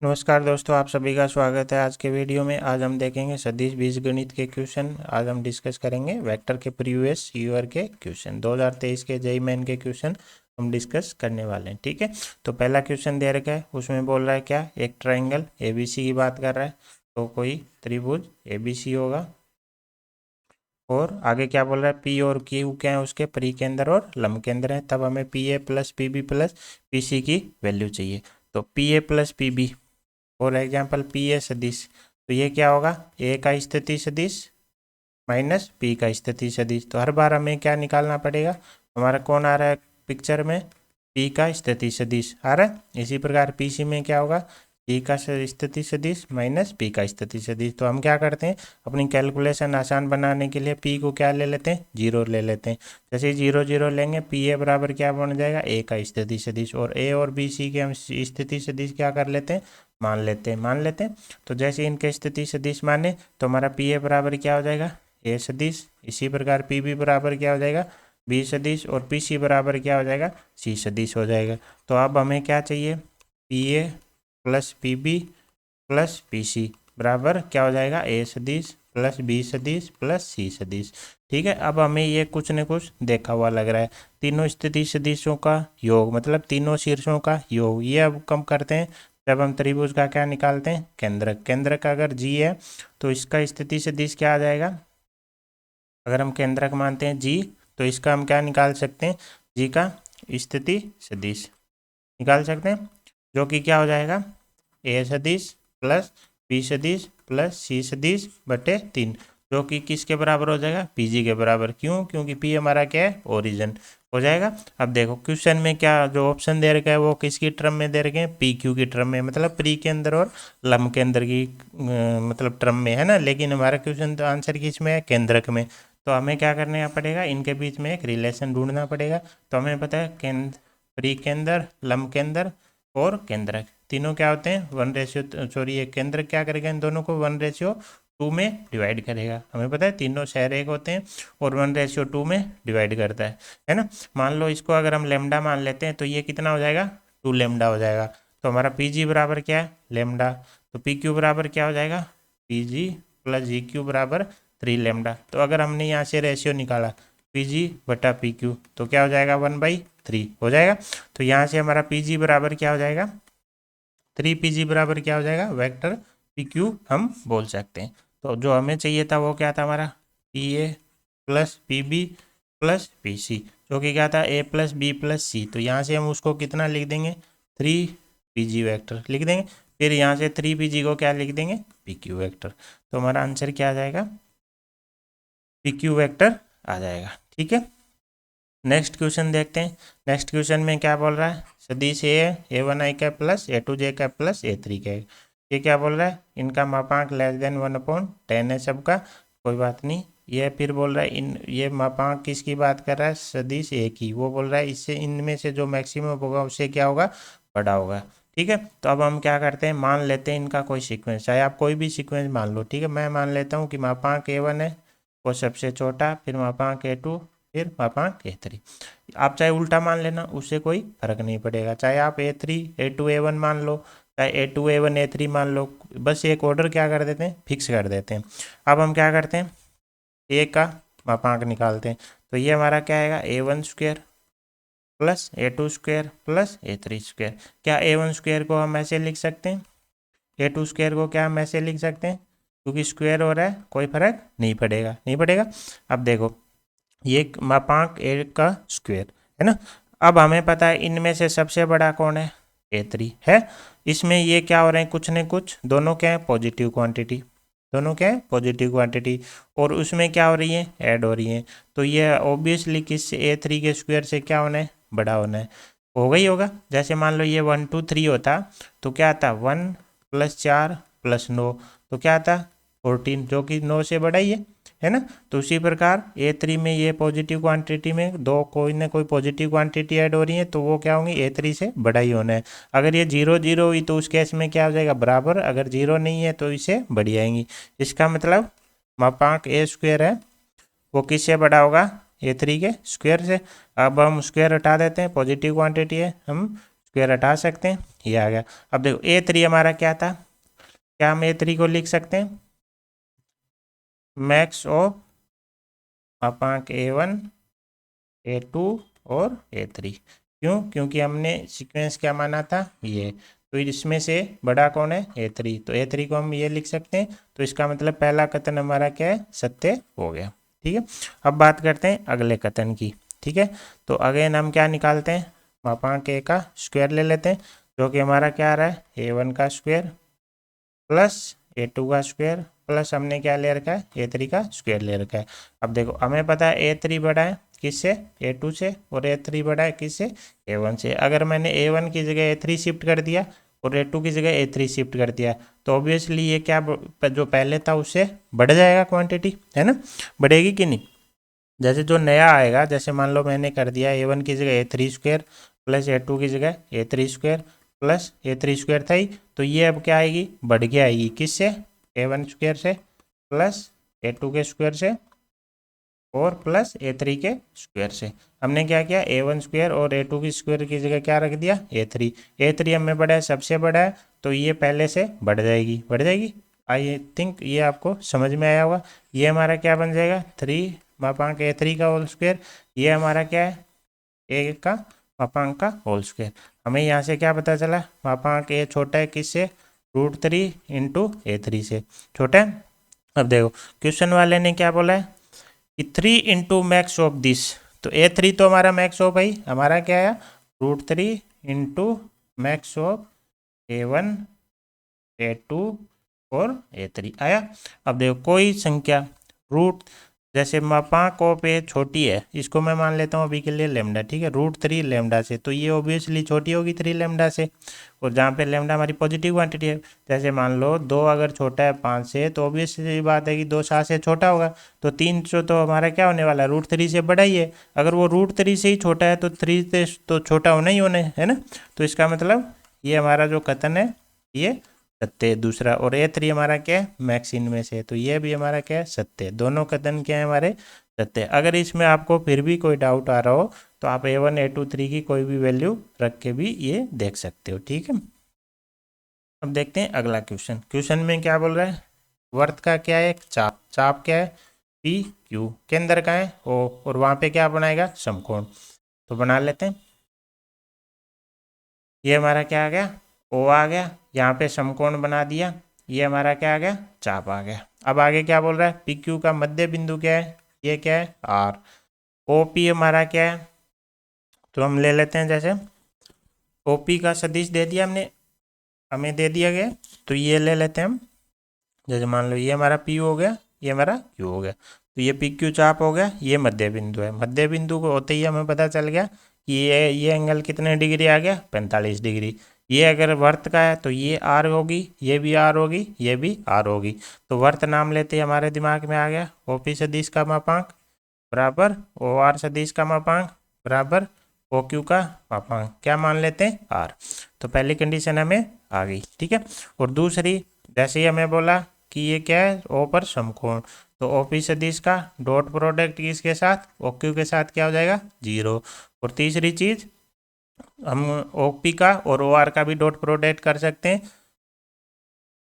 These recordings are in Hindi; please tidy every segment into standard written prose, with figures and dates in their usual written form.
नमस्कार दोस्तों, आप सभी का स्वागत है आज के वीडियो में। आज हम देखेंगे सदिश बीजगणित के क्वेश्चन। आज हम डिस्कस करेंगे वेक्टर के प्रीवियस ईयर के क्वेश्चन, 2023 के जेईई मेन के क्वेश्चन हम डिस्कस करने वाले हैं। ठीक है, तो पहला क्वेश्चन दे रखा है, उसमें बोल रहा है क्या, एक ट्राइंगल एबीसी की बात कर रहा है। तो कोई त्रिभुज एबीसी होगा और आगे क्या बोल रहा है, पी और क्यू क्या है, उसके परिकेंद्र और लंब केंद्र है। तब हमें P A plus P B plus P C की वैल्यू चाहिए। तो P A plus P B, for example P A सदिश, तो ये क्या होगा, ए का स्थिति सदिश माइनस पी का स्थिति सदिश। तो हर बार हमें क्या निकालना पड़ेगा, हमारा कौन आ रहा है पिक्चर में, पी का स्थिति सदिश आ रहा है। इसी प्रकार पी सी में क्या होगा, पी का स्थिति सदिश माइनस पी का स्थिति सदिश। तो हम क्या करते हैं, अपनी कैलकुलेशन आसान बनाने के लिए पी को क्या ले लेते हैं, जीरो ले लेते हैं। जैसे जीरो जीरो लेंगे, पी ए बराबर क्या बन जाएगा, ए का स्थिति सदिश, और ए और बी सी के हम स्थिति सदिश क्या कर लेते हैं, मान लेते हैं। तो जैसे इनके स्थिति सदिश माने तो हमारा पी ए बराबर क्या हो जाएगा, ए सदिश। इसी प्रकार पी बी बराबर क्या हो जाएगा, बी सदिश, और पी सी बराबर क्या हो जाएगा, सी सदिश हो जाएगा। तो अब हमें क्या चाहिए, P A plus P B plus P C बराबर क्या हो जाएगा, ए सदिश प्लस बी सदिश प्लस सी सदिश। ठीक है, अब हमें ये कुछ न कुछ देखा हुआ लग रहा है, तीनों स्थिति सदिशों का योग मतलब तीनों शीर्षों का योग। ये अब कम करते हैं जब हम त्रिभुज का क्या निकालते हैं, केंद्रक। केंद्रक अगर जी है तो इसका स्थिति सदिश क्या आ जाएगा, अगर हम केंद्रक मानते हैं जी, तो इसका हम क्या निकाल सकते हैं, जी का स्थिति सदिश निकाल सकते हैं, जो कि क्या हो जाएगा, ए सदिश प्लस बी सदिश प्लस सी सदिश बटे 3, जो कि किसके बराबर हो जाएगा, पीजी के बराबर। क्यों, क्योंकि पी हमारा क्या है, ओरिजिन हो जाएगा। अब देखो क्वेश्चन में क्या जो ऑप्शन दे रखा है वो किसकी टर्म में दे रखे हैं, पी क्यू की टर्म में, मतलब प्री के अंदर और लंब के अंदर की मतलब टर्म में है ना। लेकिन हमारा क्वेश्चन तो आंसर किस में है, केंद्रक में। तो हमें क्या करना पड़ेगा, इनके बीच में एक रिलेशन ढूंढना पड़ेगा। तो हमें पता है प्री केंद्र, लंब केंद्र और केंद्रक तीनों क्या होते हैं, 1 रेशियो, सॉरी ये केंद्र क्या करेगा, इन दोनों को 1:2 में डिवाइड करेगा। हमें पता है तीनों शहर एक होते हैं और 1:2 में डिवाइड करता है ना। मान लो इसको अगर हम लेमडा मान लेते हैं तो ये कितना हो जाएगा, 2 लेमडा हो जाएगा। तो हमारा पी जी बराबर क्या है, लेमडा। तो पी क्यू बराबर क्या हो जाएगा, P G plus G Q बराबर 3 लेमडा। तो अगर हमने यहाँ से रेशियो निकाला पी जी बटा पी क्यू तो क्या हो जाएगा, 1/3 हो जाएगा। तो यहाँ से हमारा पी जी बराबर क्या हो जाएगा, 3 पी जी बराबर क्या हो जाएगा, वेक्टर पी क्यू हम बोल सकते हैं। तो जो हमें चाहिए था वो क्या था, हमारा P A plus P B plus P C, जो कि क्या था, A plus B plus C. तो यहाँ से हम उसको कितना लिख देंगे, 3 पी जी वैक्टर लिख देंगे। फिर यहाँ से 3 पी जी को क्या लिख देंगे, पी क्यू वैक्टर। तो हमारा आंसर क्या आ जाएगा, पी क्यू वैक्टर आ जाएगा। ठीक है, नेक्स्ट क्वेश्चन देखते हैं। नेक्स्ट क्वेश्चन में क्या बोल रहा है, सदिश a one i cap plus a two j cap plus a three cap. ये क्या बोल रहा है, इनका मापांक <1/10 है सबका, कोई बात नहीं। ये फिर बोल रहा है इन ये मापांक किसकी बात कर रहा है, सदिश ए की। वो बोल रहा है इससे इनमें से जो मैक्सिमम होगा उससे क्या होगा, बड़ा होगा। ठीक है, तो अब हम क्या करते हैं, मान लेते हैं इनका कोई सीक्वेंस, चाहे आप कोई भी सीक्वेंस मान लो। ठीक है, मैं मान लेता हूँ कि मापांक ए1 है वो सबसे छोटा, फिर मापांक ए2, फिर मापांक ए3। आप चाहे उल्टा मान लेना, उससे कोई फर्क नहीं पड़ेगा। चाहे आप ए3 ए2 ए1 मान लो, चाहे ए2 ए1 ए3 मान लो, बस एक ऑर्डर क्या कर देते हैं, फिक्स कर देते हैं। अब हम क्या करते हैं, ए का मापांक निकालते हैं। तो ये हमारा क्या आएगा, A1² plus A2² plus A3²। क्या A1² को हम ऐसे लिख सकते हैं, A2² को क्या हम ऐसे लिख सकते हैं, क्योंकि स्क्वायर हो रहा है कोई फर्क नहीं पड़ेगा। अब देखो ये मापांक ए का स्क्वायर है ना। अब हमें पता है इनमें से सबसे बड़ा कौन है, A3 है। इसमें ये क्या हो रहे हैं, कुछ न कुछ, दोनों क्या है, पॉजिटिव क्वांटिटी, दोनों क्या है, पॉजिटिव क्वांटिटी, और उसमें क्या हो रही है, ऐड हो रही है। तो ये ऑब्वियसली किस A3 के स्क्वायर से क्या होना है, बड़ा होना है, होगा ही होगा। जैसे मान लो ये 1 2 3 होता तो क्या आता, 1 + 4 + 9, तो क्या आता 14, जो कि 9 से बड़ा ही है ना। तो उसी प्रकार A3 में ये पॉजिटिव क्वांटिटी में दो कोई ना कोई पॉजिटिव क्वांटिटी ऐड हो रही है, तो वो क्या होंगी, A3 से बड़ा ही होना है। अगर ये 0 0 हुई तो उस केस में क्या हो जाएगा, बराबर। अगर 0 नहीं है तो इसे बड़ी आएंगी। इसका मतलब मापांक A² है वो किससे बड़ा होगा, A3 के स्क्वायर से। अब हम स्क्वायर हटा देते हैं, पॉजिटिव क्वांटिटी है, हम स्क्वायर हटा सकते हैं, ये आ गया। अब देखो A3 हमारा क्या था, क्या हम A3 को लिख सकते हैं मैक्स ऑफ मापांक A1 A2 और A3। क्यों? क्योंकि हमने सीक्वेंस क्या माना था, ये। तो इसमें से बड़ा कौन है, A3, तो A3 को हम ये लिख सकते हैं। तो इसका मतलब पहला कथन हमारा क्या है, सत्य हो गया। ठीक है, अब बात करते हैं अगले कथन की। ठीक है, तो अगेन हम क्या निकालते हैं, मापांक A का स्क्वायर ले लेते हैं, जो कि हमारा क्या आ रहा है, A1 का स्क्वायर प्लस A2 का स्क्वायर प्लस हमने क्या ले रखा है, A3 का स्क्वायर ले रखा है। अब देखो हमें पता है A3 बड़ा है किससे, A2 से, और A3 बड़ा है किससे, A1 से। अगर मैंने A1 की जगह A3 शिफ्ट कर दिया और A2 की जगह A3 शिफ्ट कर दिया, तो ऑब्वियसली ये क्या जो पहले था उससे बढ़ जाएगा, क्वांटिटी है ना, बढ़ेगी कि नहीं। जैसे जो नया आएगा, जैसे मान लो मैंने कर दिया A1 की जगह A3 स्क्वायर प्लस A2 की जगह A3 square plus A3 square था ही, तो ये अब क्या आएगी, बढ़ के आएगी किससे, A1 स्क्वायर से प्लस A2 के स्क्वायर से और प्लस A3 के स्क्वायर से। हमने क्या किया, A1 स्क्वायर और A2 की स्क्वायर की जगह क्या रख दिया, A3 हमें बड़ा है, सबसे बड़ा है, तो ये पहले से बढ़ जाएगी, बढ़ जाएगी। आई थिंक ये आपको समझ में आया होगा। ये हमारा क्या बन जाएगा, 3 मापांक A3 का होल स्क्वायर, ये हमारा क्या है, A का मापांक का होल स्क्वायर। हमें यहाँ से क्या पता चला, मापांक A छोटा है किससे, √3 इंटू A3 से, छोटा है। अब देखो क्वेश्चन वाले ने क्या बोला है कि 3 इंटू मैक्स ऑफ दिस, तो A3 तो हमारा मैक्स ऑफ भाई हमारा क्या है, √3 into max of A1 A2 और A3 आया। अब देखो कोई संख्या रूट, जैसे मापांक ऑफ ए छोटी है, इसको मैं मान लेता हूँ अभी के लिए लेमडा, ठीक है, √3 लेमडा से, तो ये ऑब्वियसली छोटी होगी 3 लेमडा से। और जहाँ पे लेमडा हमारी पॉजिटिव क्वांटिटी है, जैसे मान लो 2 अगर छोटा है 5 से, तो ऑब्वियसली बात है कि 2 7 से छोटा होगा, तो 3 तो हमारा क्या होने वाला है, √3 से बड़ा ही है। अगर वो √3 से ही छोटा है तो 3 से तो छोटा होना ही होना है ना। तो इसका मतलब ये हमारा जो कथन है ये सत्य, दूसरा। और A3 हमारा क्या है, मैक्स इनमें से, तो ये भी हमारा क्या है, सत्य। दोनों कथन क्या है हमारे, सत्य। अगर इसमें आपको फिर भी कोई डाउट आ रहा हो, तो आप A1 A2 3 की कोई भी वैल्यू रख के भी ये देख सकते हो। ठीक है, अब देखते हैं अगला क्वेश्चन। क्वेश्चन में क्या बोल रहा है, वर्त का क्या है, चाप, चाप क्या है, PQ, केंद्र का है O, और वहां पे क्या बनाएगा, समकोण। तो बना लेते हैं, ये हमारा क्या आ गया, O आ गया, यहाँ पे समकोण बना दिया, ये हमारा क्या आ गया, चाप आ गया। अब आगे क्या बोल रहा है, PQ का मध्य बिंदु क्या है, ये क्या है, R। OP हमारा क्या है, तो हम ले लेते हैं, जैसे OP का सदिश दे दिया हमने, हमें दे दिया गया, तो ये ले लेते हैं हम। जैसे मान लो ये हमारा P हो गया, ये हमारा Q हो गया, तो ये PQ चाप हो गया, ये मध्य बिंदु है। मध्य बिंदु को होते ही हमें पता चल गया कि ये एंगल कितने डिग्री आ गया, 45 डिग्री। ये अगर वर्त का है तो ये R होगी, ये भी R होगी, ये भी R होगी। तो वर्त नाम लेते ही हमारे दिमाग में आ गया OP सदिश का मापांक बराबर OR सदिश का मापांक बराबर OQ का मापांक, क्या मान लेते हैं, R। तो पहली कंडीशन हमें आ गई, ठीक है। और दूसरी, जैसे ही हमें बोला कि ये क्या है, O पर समकोण, तो OP सदिश का डॉट प्रोडक्ट किसके साथ, OQ के साथ क्या हो जाएगा, 0। और तीसरी चीज, हम OP का और OR का भी डॉट प्रोडक्ट कर सकते हैं,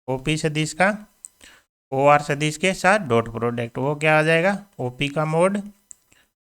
OP सदिश का OR सदिश के साथ डॉट प्रोडक्ट, वो क्या आ जाएगा, OP का मोड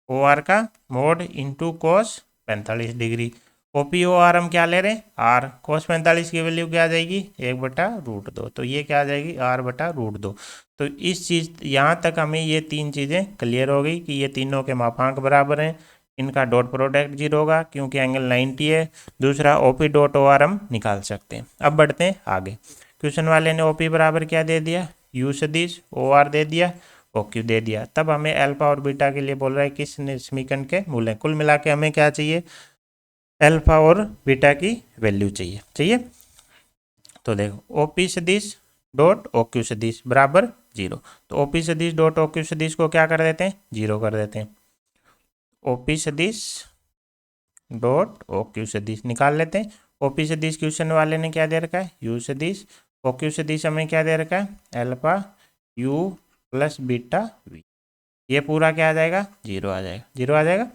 OR का mode into cos 45 degree. OP OR हम क्या ले रहे हैं, R, कोस 45 की वैल्यू क्या आ जाएगी, 1/√2, तो ये क्या आ जाएगी, R/√2। तो इस चीज़, यहाँ तक हमें ये तीन चीज़ें क्लियर हो गई कि ये तीनों के मापांक बराबर हैं, इनका डॉट प्रोडक्ट 0 होगा क्योंकि एंगल 90 है। दूसरा OP डॉट OR हम निकाल सकते हैं। अब बढ़ते हैं आगे। क्वेश्चन वाले ने OP बराबर क्या दे दिया, U सदिश, OR दे दिया, OQ दे दिया। तब हमें अल्फा और बीटा के लिए बोल रहा है किस समीकरण के मूल्य। कुल मिला के हमें क्या चाहिए, अल्फा और बीटा की वैल्यू चाहिए। तो देखो OP सदिश डॉट OQ सदिश बराबर 0, तो OP सदिश डॉट OQ सदिश को क्या कर देते हैं, 0 कर देते हैं। OP सदिश डॉट OQ सदिश निकाल लेते हैं। OP सदिश क्वेश्चन वाले ने क्या दे रखा है, U सदिश। OQ सदिश हमें क्या दे रखा है, alpha U plus beta V। ये पूरा क्या आ जाएगा, 0 आ जाएगा, 0 आ जाएगा।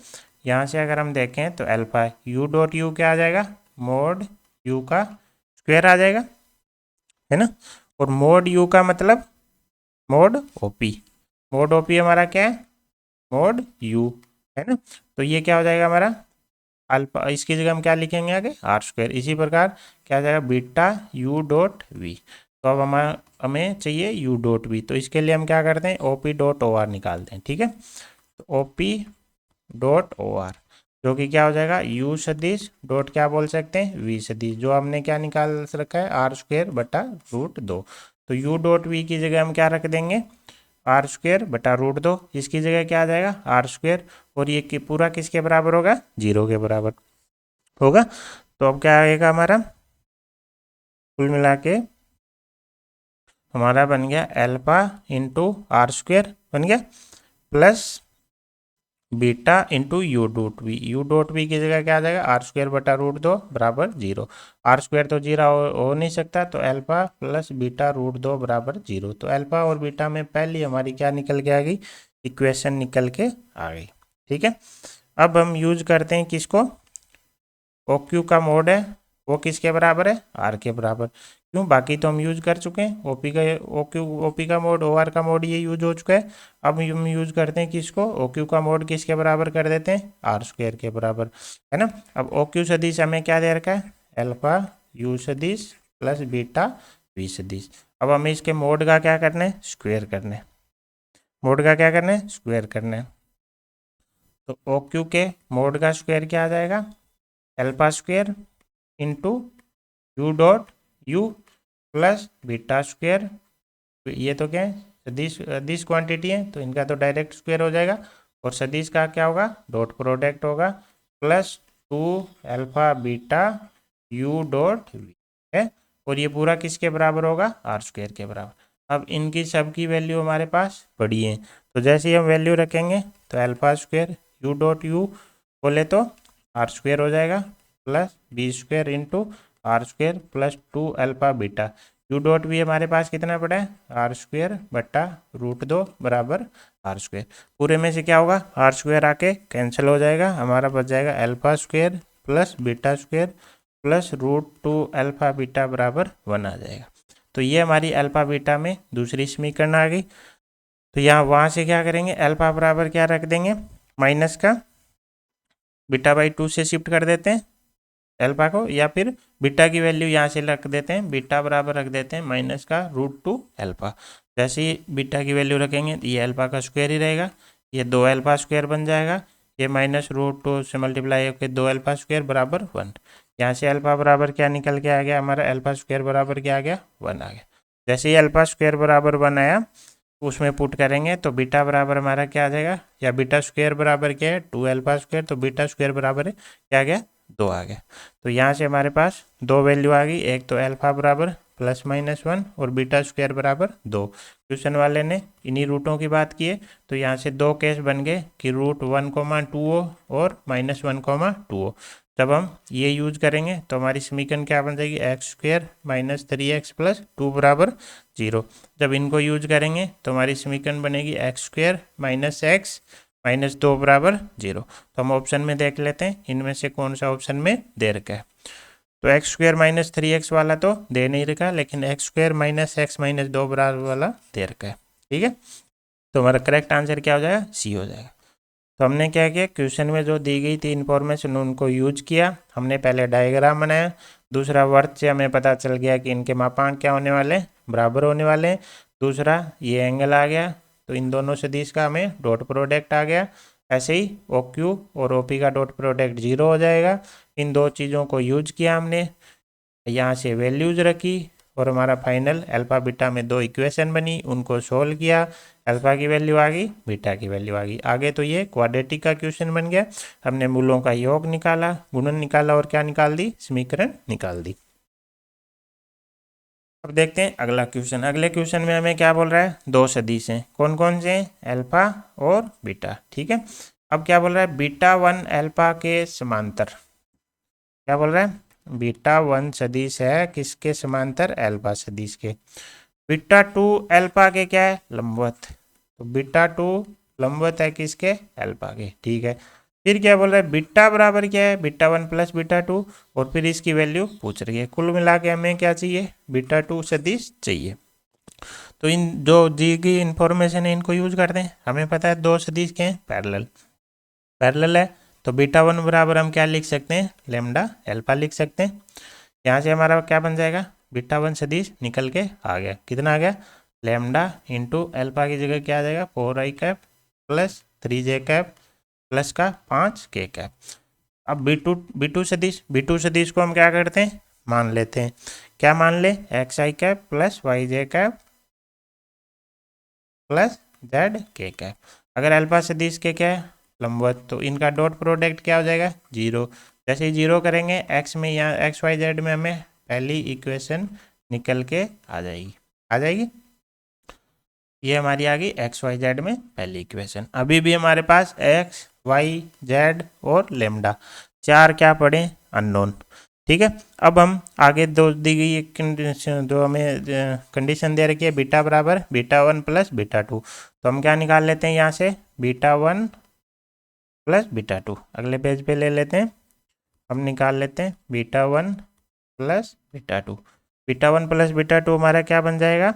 यहाँ से अगर हम देखें तो अल्फा U डॉट U क्या आ जाएगा, मोड यू का स्क्वायर आ जाएगा, है ना। और मोड यू का मतलब मोड ओपी, मोड ओपी हमारा क्या है, मोड यू, है ना। तो ये क्या हो जाएगा हमारा अल्फा, इसकी जगह हम क्या लिखेंगे आगे, आर स्क्वायर। इसी प्रकार क्या आ जाएगा, बीटा यू डॉट वी। तो अब हमें चाहिए यू डॉट वी, तो इसके लिए हम क्या करते हैं, O P dot O R निकालते हैं, ठीक है। तो O P dot O R जो कि क्या हो जाएगा, यू सदिश डॉट क्या बोल सकते हैं, वी सदिश, जो हमने क्या निकाल रखा है, आर स्क्वायर बटा रूट दो। तो यू डॉट वी की जगह हम क्या रख देंगे, आर स्क्वायर बटा रूट दो। इसकी जगह क्या आ जाएगा, आर स्क्वायर, और ये पूरा किसके बराबर होगा, जीरो के बराबर होगा। तो अब क्या आएगा हमारा, कुल मिला के हमारा बन गया एल्फा इंटू आर स्क्वायर बन गया, plus beta into u dot v. U dot v की जगह क्या आ जाएगा, आर स्क्वायर बटा रूट दो बराबर जीरो। आर स्क्वायर तो जीरो हो नहीं सकता, तो एल्फा प्लस बीटा रूट दो बराबर जीरो। तो एल्फा और बीटा में पहली हमारी क्या निकल के आ गई, इक्वेशन निकल के आ गई, ठीक है। अब हम यूज करते हैं किसको, ओ क्यू का मोड है वो किसके बराबर है, आर के बराबर। क्यों, बाकी तो हम यूज कर चुके हैं, ओपी का ओ क्यू, ओपी का मोड, ओ आर का मोड ये यूज हो चुका है। अब हम यूज करते हैं किसको, ओ क्यू का मोड किसके बराबर कर देते हैं, आर स्क्वायर के बराबर, है ना। अब ओ क्यू सदिश हमें क्या दे रखा है, एल्फा यू सदिश प्लस बीटा वी सदिश। अब हमें इसके मोड का क्या करना है, स्क्वायर करना है, मोड का क्या करना है, स्क्वायर करना है। तो ओ क्यू के मोड का स्क्वायर क्या आ जाएगा, alpha square into u dot you plus beta square. ये तो क्या है, सदिश सदिश क्वांटिटी है, तो इनका तो डायरेक्ट स्क्वायर हो जाएगा। और सदिश का क्या होगा, डॉट प्रोडक्ट होगा, plus two alpha beta u dot v है। और ये पूरा किसके बराबर होगा, आर स्क्वायर के बराबर। अब इनकी सबकी वैल्यू हमारे पास पड़ी है, तो जैसे ही हम वैल्यू रखेंगे तो alpha square u dot u बोले तो आर स्क्वायर हो जाएगा, plus B square into R square plus two alpha beta. U dot भी हमारे पास कितना पड़ा है, आर स्क्वायर बट्टा रूट दो बराबर आर स्क्वायर। पूरे में से क्या होगा, आर स्क्वायर आके कैंसिल हो जाएगा, हमारा बच जाएगा alpha square plus beta square plus root two alpha beta बराबर वन आ जाएगा। तो ये हमारी अल्फा बीटा में दूसरी समीकरण आ गई। तो यहाँ वहाँ से क्या करेंगे, अल्फा बराबर क्या रख देंगे, माइनस का बीटा बाई टू से शिफ्ट कर देते हैं एल्फा को, या फिर बीटा की वैल्यू यहाँ से रख देते हैं, बीटा बराबर रख देते हैं माइनस का रूट टू एल्फा। जैसे ही बीटा की वैल्यू रखेंगे तो ये एल्फा का स्क्वायर ही रहेगा, ये दो एल्फा स्क्वायर बन जाएगा, ये माइनस रूट टू से मल्टीप्लाई होकर दो एल्फा स्क्वायर बराबर वन। यहाँ से एल्फा बराबर क्या निकल के आ गया, हमारा एल्फा स्क्वायर बराबर क्या आ गया, वन आ गया। जैसे ही एल्फा स्क्वायर बराबर वन आया उसमें पुट करेंगे तो बीटा बराबर हमारा क्या आ जाएगा, या बीटा स्क्वायर बराबर क्या है, टू एल्फा स्क्वायर, तो बीटा स्क्वायर बराबर है क्या आ गया, दो आ गया। तो यहाँ से हमारे पास दो वैल्यू आ गई, एक तो एल्फा बराबर प्लस माइनस वन और बीटा स्क्वायर बराबर दो। क्वेश्चन वाले ने इन्हीं रूटों की बात की है, तो यहाँ से दो केस बन गए कि root one comma two o और minus one comma two o. जब हम ये यूज करेंगे तो हमारी समीकरण क्या बन जाएगी, x square minus three x plus two बराबर जीरो। जब इनको यूज करेंगे तो हमारी समीकरण बनेगी x square minus x minus दो बराबर जीरो। तो हम ऑप्शन में देख लेते हैं इनमें से कौन सा ऑप्शन में दे रखा है। तो x square minus three x वाला तो दे नहीं रखा, लेकिन x square minus x minus दो बराबर वाला दे रखा है, ठीक है। तो हमारा करेक्ट आंसर क्या हो जाएगा, सी हो जाएगा। तो हमने क्या किया, क्वेश्चन में जो दी गई थी इन्फॉर्मेशन उनको यूज किया। हमने पहले डायग्राम बनाया, दूसरा वर्थ से हमें पता चल गया कि इनके मापांक क्या होने वाले, बराबर होने वाले। दूसरा ये एंगल आ गया, तो इन दोनों सदिश का हमें डॉट प्रोडक्ट आ गया। ऐसे ही ओ क्यू और ओ पी का डॉट प्रोडक्ट जीरो हो जाएगा। इन दो चीज़ों को यूज किया हमने, यहाँ से वैल्यूज रखी और हमारा फाइनल अल्फा बीटा में दो इक्वेशन बनी, उनको सोल्व किया, अल्फा की वैल्यू आ गई, बीटा की वैल्यू आ गई। आगे तो ये क्वाड्रेटिक का क्वेश्चन बन गया, हमने मूलों का योग निकाला, गुणन निकाला और क्या निकाल दी, समीकरण निकाल दी। अब देखते हैं अगला क्वेश्चन। अगले क्वेश्चन में हमें क्या बोल रहा है, दो सदिश हैं, कौन कौन से हैं, अल्फा और बीटा, ठीक है। अब क्या बोल रहा है, बीटा वन अल्फा के समांतर, क्या बोल रहा है, बीटा वन सदिश है किसके समांतर, अल्फा सदिश के। बीटा टू अल्फा के क्या है, लंबवत, तो बीटा टू लंबवत है किसके, अल्फा के, ठीक है। फिर क्या बोल रहा है, बीटा बराबर क्या है, बीटा 1 प्लस बीटा 2, और फिर इसकी वैल्यू पूछ रही है। कुल मिला के हमें क्या चाहिए, बीटा 2 सदिश चाहिए। तो इन जो दी गई इंफॉर्मेशन है इनको यूज करते हैं। हमें पता है दो सदिश के हैं पैरेलल, पैरेलल है, तो बीटा 1 बराबर हम क्या लिख सकते हैं, लेमडा एल्फा लिख सकते हैं। यहाँ से हमारा क्या बन जाएगा, बीटा 1 सदिश निकल के आ गया, कितना आ गया, लेमडा इंटू एल्फा की जगह क्या आ जाएगा, 4i cap plus 3j cap plus का 5k कैप। अब बी टू सदिश को हम क्या करते हैं, मान लेते हैं, क्या मान ले, xi cap plus yj cap plus zk cap. अगर अल्फा सदिश के क्या है, लंबवत, तो इनका डॉट प्रोडक्ट क्या हो जाएगा, 0। जैसे ही 0 करेंगे x में, यहाँ एक्स वाई जेड में हमें पहली इक्वेशन निकल के आ जाएगी। ये हमारी आ गई एक्स वाई जेड में पहली इक्वेशन। अभी भी हमारे पास एक्स वाई जेड और लेमडा चार क्या पड़े, अननोन। ठीक है, अब हम आगे दो दी गई एक कंडीशन, जो हमें कंडीशन दे रखी है, बीटा बराबर बीटा 1 प्लस बीटा 2, तो हम क्या निकाल लेते हैं यहाँ से, बीटा 1 प्लस बीटा 2। अगले पेज पे ले लेते हैं, हम निकाल लेते हैं beta 1 plus beta 2। Beta 1 plus beta 2 हमारा क्या बन जाएगा,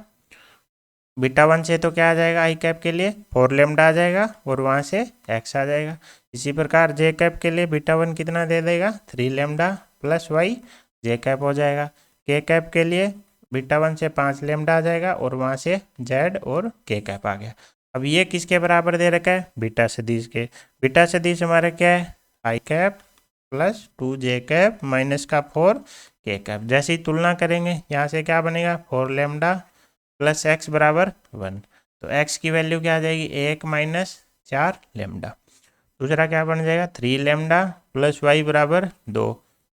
बीटा 1 से तो क्या आ जाएगा, आई कैप के लिए 4 लेमडा आ जाएगा, और वहाँ से एक्स आ जाएगा। इसी प्रकार जे कैप के लिए बीटा 1 कितना दे देगा, 3 लेमडा प्लस वाई जे कैप हो जाएगा। के कैप के लिए बीटा 1 से 5 लेमडा आ जाएगा, और वहाँ से जेड और के कैप आ गया। अब ये किसके बराबर दे रखा है, बीटा सदिश के। बीटा सदिश हमारा क्या है, आई कैप प्लस 2 जे कैप माइनस का 4 के कैप। जैसे ही तुलना करेंगे यहाँ से क्या बनेगा, 4 लेमडा प्लस एक्स बराबर 1, तो एक्स की वैल्यू क्या आ जाएगी, 1 माइनस 4 लेमडा। दूसरा क्या बन जाएगा, 3 लेमडा प्लस वाई बराबर 2,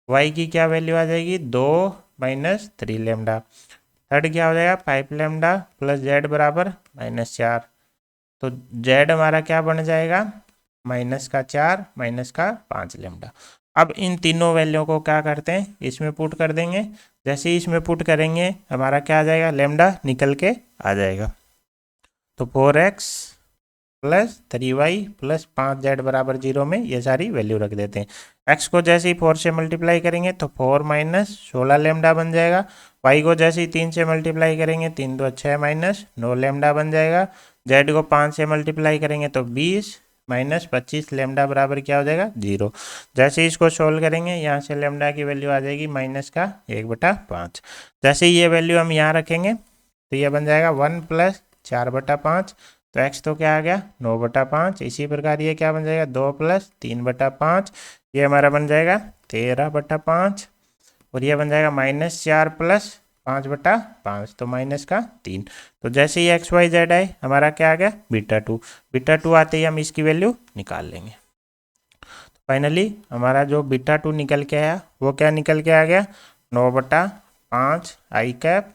वाई की क्या वैल्यू आ जाएगी, 2 माइनस 3 लेमडा। थर्ड क्या हो जाएगा, 5 लेमडा प्लस जेड बराबर -4, तो जेड हमारा क्या बन जाएगा, माइनस का 4 माइनस का 5 लेमडा। अब इन तीनों वैल्यू को क्या करते हैं, इसमें पुट कर देंगे। जैसे ही इसमें पुट करेंगे हमारा क्या आ जाएगा, लेमडा निकल के आ जाएगा। तो 4x plus 3y plus 5z बराबर 0 में ये सारी वैल्यू रख देते हैं। x को जैसे ही 4 से मल्टीप्लाई करेंगे तो 4 माइनस 16 लेमडा बन जाएगा। y को जैसे ही 3 से मल्टीप्लाई करेंगे 3 2 6 माइनस 9 लेमडा बन जाएगा। z को 5 से मल्टीप्लाई करेंगे तो 20 माइनस 25 लेमडा बराबर क्या हो जाएगा, 0। जैसे ही इसको सोल्व करेंगे यहाँ से लेमडा की वैल्यू आ जाएगी माइनस का 1/5। जैसे ही ये वैल्यू हम यहाँ रखेंगे तो ये बन जाएगा 1 प्लस 4/5, तो x तो क्या आ गया, 9/5। इसी प्रकार ये क्या बन जाएगा, 2 प्लस 3/5, ये हमारा बन जाएगा 13/5, और ये बन जाएगा -4 प्लस 5/5, तो माइनस का 3। तो जैसे ही एक्स वाई जेड आए हमारा क्या आ गया, बीटा 2। बीटा 2 आते ही हम इसकी वैल्यू निकाल लेंगे। तो फाइनली हमारा जो बीटा 2 निकल के आया वो क्या निकल के आ गया, 9/5 आई कैप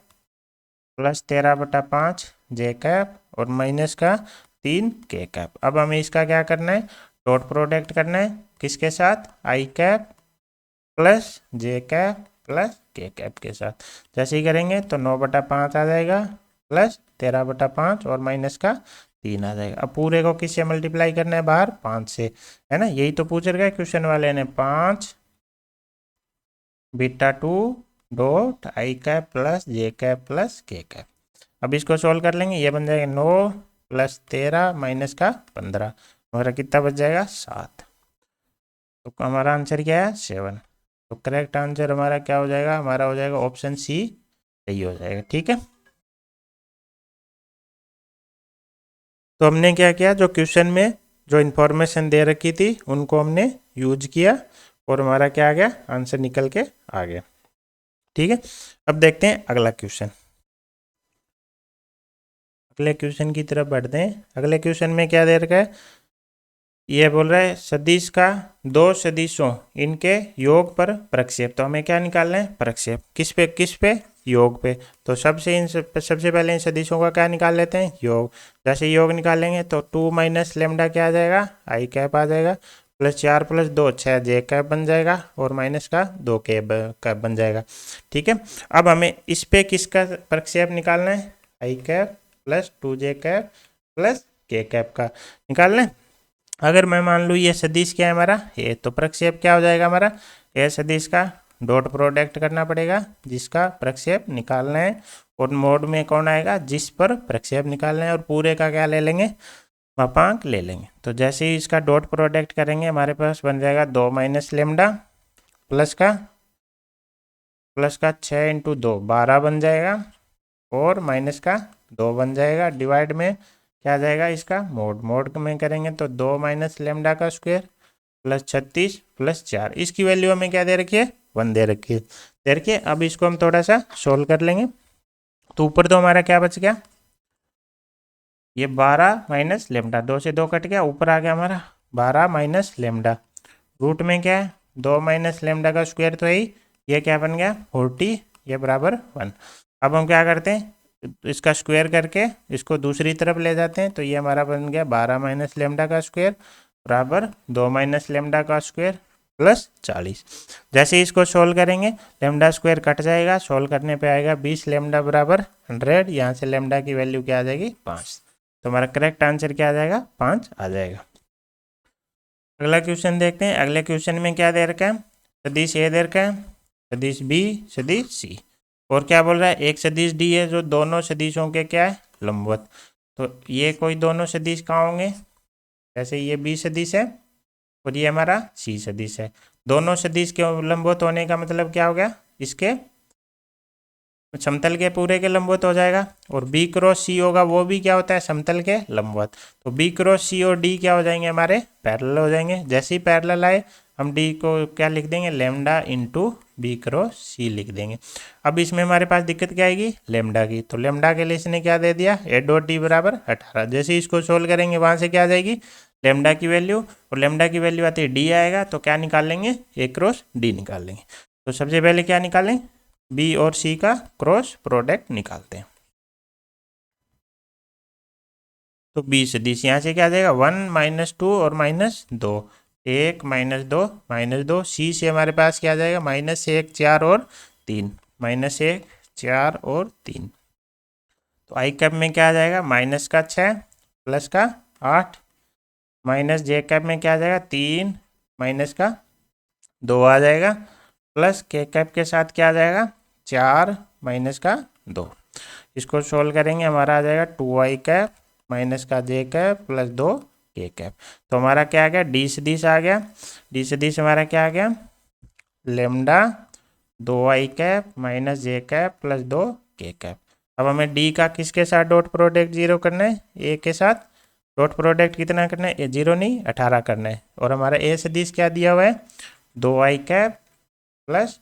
प्लस 13/5 जे कैप और माइनस का 3 के कैप। अब हमें इसका क्या करना है, डॉट प्रोडक्ट करना है, किसके साथ, आई कैप प्लस जे कैप प्लस के कैप के साथ। जैसे ही करेंगे तो 9/5 आ जाएगा प्लस 13/5 और माइनस का 3 आ जाएगा। अब पूरे को किससे मल्टीप्लाई करना है, बाहर 5 से, है ना, यही तो पूछ रखा है क्वेश्चन वाले ने। 5 beta 2 dot I cap plus J cap plus के कैप। अब इसको सोल्व कर लेंगे, ये बन जाएगा 9 प्लस 13 माइनस का 15, हमारा कितना बच जाएगा, 7। तो हमारा आंसर क्या है, 7। तो करेक्ट आंसर हमारा क्या हो जाएगा, हमारा हो जाएगा ऑप्शन सी सही हो जाएगा। ठीक है, तो हमने क्या किया, जो क्वेश्चन में जो इन्फॉर्मेशन दे रखी थी उनको हमने यूज किया और हमारा क्या आ गया, आंसर निकल के आ गया। ठीक है, अब देखते हैं अगला क्वेश्चन। अगले क्वेश्चन की तरफ बढ़ते हैं। अगले क्वेश्चन में क्या दे रखा है, ये बोल रहा है सदिश का दो सदिशों इनके योग पर प्रक्षेप। तो हमें क्या निकालना है, प्रक्षेप। किस पे, योग पे। तो सबसे पहले इन सदिशों का क्या निकाल लेते हैं, योग। जैसे योग निकालेंगे तो 2 माइनस लेमडा क्या आ जाएगा, आई कैप आ जाएगा, प्लस 4 प्लस 2 6 जे कैप बन जाएगा, और माइनस का 2 कैप बन जाएगा। ठीक है, अब हमें इस पे किसका प्रक्षेप निकालना है, आई कैप प्लस 2 जे कैप प्लस के कैप का निकालना है। अगर मैं मान लूँ ये सदिश क्या है हमारा ए, तो प्रक्षेप क्या हो जाएगा हमारा ए सदिश का डॉट प्रोडक्ट करना पड़ेगा जिसका प्रक्षेप निकालना है, और मोड में कौन आएगा जिस पर प्रक्षेप निकालना है, और पूरे का क्या ले लेंगे मापांक ले लेंगे। तो जैसे ही इसका डॉट प्रोडक्ट करेंगे हमारे पास बन जाएगा 2 माइनस लेमडा प्लस का 6 इंटू 2 12 बन जाएगा, और माइनस का 2 बन जाएगा, डिवाइड में क्या आ जाएगा इसका मोड में करेंगे तो 2 माइनस लेमडा का स्क्वायर प्लस 36 प्लस 4, इसकी वैल्यू हमें क्या दे रखी है 1 दे रखी है। दे रखी है। अब इसको हम थोड़ा सा सोल्व कर लेंगे। तो ऊपर तो हमारा क्या बच गया, ये 12 माइनस लेमडा, 2 से 2 कट गया, ऊपर आ गया हमारा 12 माइनस लेमडा, रूट में क्या है 2 माइनस लेमडा का स्क्वायर तो है, ये क्या बन गया 40, ये बराबर 1। अब हम क्या करते हैं इसका स्क्वायर करके इसको दूसरी तरफ ले जाते हैं, तो ये हमारा बन गया 12 माइनस लेमडा का स्क्वायर बराबर 2 माइनस लेमडा का स्क्वायर प्लस 40। जैसे ही इसको सोल्व करेंगे लेमडा स्क्वायर कट जाएगा, सोल्व करने पे आएगा 20 लेमडा बराबर 100, यहाँ से लेमडा की वैल्यू क्या आ जाएगी 5। तो हमारा करेक्ट आंसर क्या आ जाएगा 5 आ जाएगा। अगला क्वेश्चन देखते हैं। अगले क्वेश्चन में क्या दे रखा है, सदिश ए दे रखा है, सदिश बी, सदिश सी, और क्या बोल रहा है एक सदिश डी है जो दोनों सदिशों के क्या है लंबवत। तो ये कोई दोनों सदिश कहाँ होंगे, जैसे ये बी सदिश है और ये हमारा सी सदिश है, दोनों सदिश के लंबवत होने का मतलब क्या हो गया इसके समतल के पूरे के लंबवत हो जाएगा, और बी क्रॉस सी होगा वो भी क्या होता है समतल के लंबवत। तो बी क्रॉस सी और डी क्या हो जाएंगे हमारे पैरेलल हो जाएंगे। जैसे ही पैरेलल आए हम डी को क्या लिख देंगे लेमडा इंटू बी क्रॉस सी लिख देंगे। अब इसमें हमारे पास दिक्कत क्या आएगी लेमडा की, तो लेमडा के लिए इसने क्या दे दिया ए डॉट डी बराबर 18। जैसे ही इसको सोल्व करेंगे वहाँ से क्या आ जाएगी लेमडा की वैल्यू, और लेमडा की वैल्यू आती है डी आएगा, तो क्या निकाल लेंगे ए क्रॉस डी निकाल लेंगे। तो सबसे पहले क्या निकालें बी और सी का क्रॉस प्रोडक्ट निकालते हैं। तो बी सदिश यहाँ से क्या आ जाएगा 1 माइनस 2 और माइनस 2, 1 माइनस 2 माइनस 2, सी से हमारे पास क्या आ जाएगा -1 4 और 3, -1 4 और 3। तो आई कैप में क्या आ जाएगा माइनस का 6 प्लस का 8, माइनस जे कैप में क्या आ जाएगा 3 माइनस का 2 आ जाएगा, प्लस के कैप के साथ क्या आ जाएगा 4 माइनस का 2। इसको सोल्व करेंगे हमारा आ जाएगा 2i कैप माइनस का जे कैप प्लस 2 के कैप। तो हमारा क्या आ गया डी सदिश आ गया, डी सदिश हमारा क्या आ गया लेमडा 2i कैप माइनस जे कैप प्लस 2 के कैप। अब हमें डी का किसके साथ डॉट प्रोडक्ट जीरो करना है ए के साथ, डॉट प्रोडक्ट कितना करना है ये जीरो नहीं 18 करना है, और हमारा ए सदिश क्या दिया हुआ है 2i cap plus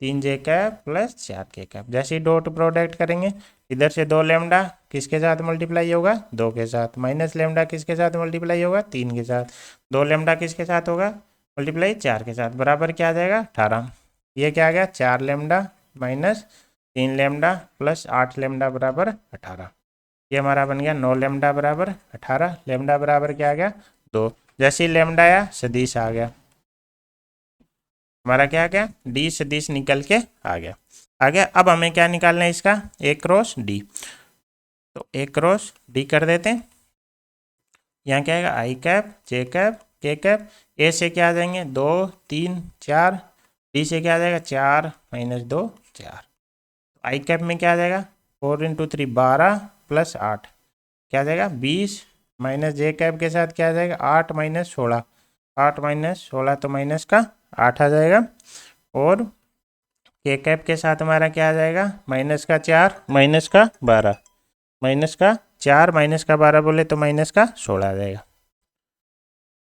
3j cap plus 4k cap. जैसे ही डॉट प्रोडक्ट करेंगे इधर से 2 लेमडा किसके साथ मल्टीप्लाई होगा 2 के साथ, माइनस लेमडा किसके साथ मल्टीप्लाई होगा 3 के साथ, 2 लेमडा किसके साथ होगा मल्टीप्लाई 4 के साथ, बराबर क्या आ जाएगा 18। ये क्या आ गया 4 lambda minus 3 lambda plus 8 lambda बराबर 18। ये हमारा बन गया 9 लेमडा बराबर 18, लेमडा बराबर क्या आ गया 2। जैसे ही लेमडा आया सदिश आ गया, हमारा क्या आ गया डी सदिश निकल के आ गया। अब हमें क्या निकालना है इसका ए क्रॉस डी, तो ए क्रॉस डी कर देते हैं। यहाँ क्या आएगा आई कैप जे कैप के कैप, ए से क्या आ जाएंगे 2 3 4, डी से क्या आ जाएगा 4 माइनस 2 4, आई कैप में क्या आ जाएगा 4 इंटू 3 12 प्लस 8 क्या आ जाएगा 20, माइनस जे कैप के साथ क्या आ जाएगा 8 माइनस 16, 8 माइनस 16 तो माइनस का 8 आ जाएगा, और के कैप के साथ हमारा क्या आ जाएगा माइनस का 4 माइनस का 12, माइनस का 4 माइनस का 12 बोले तो माइनस का 16 आ जाएगा,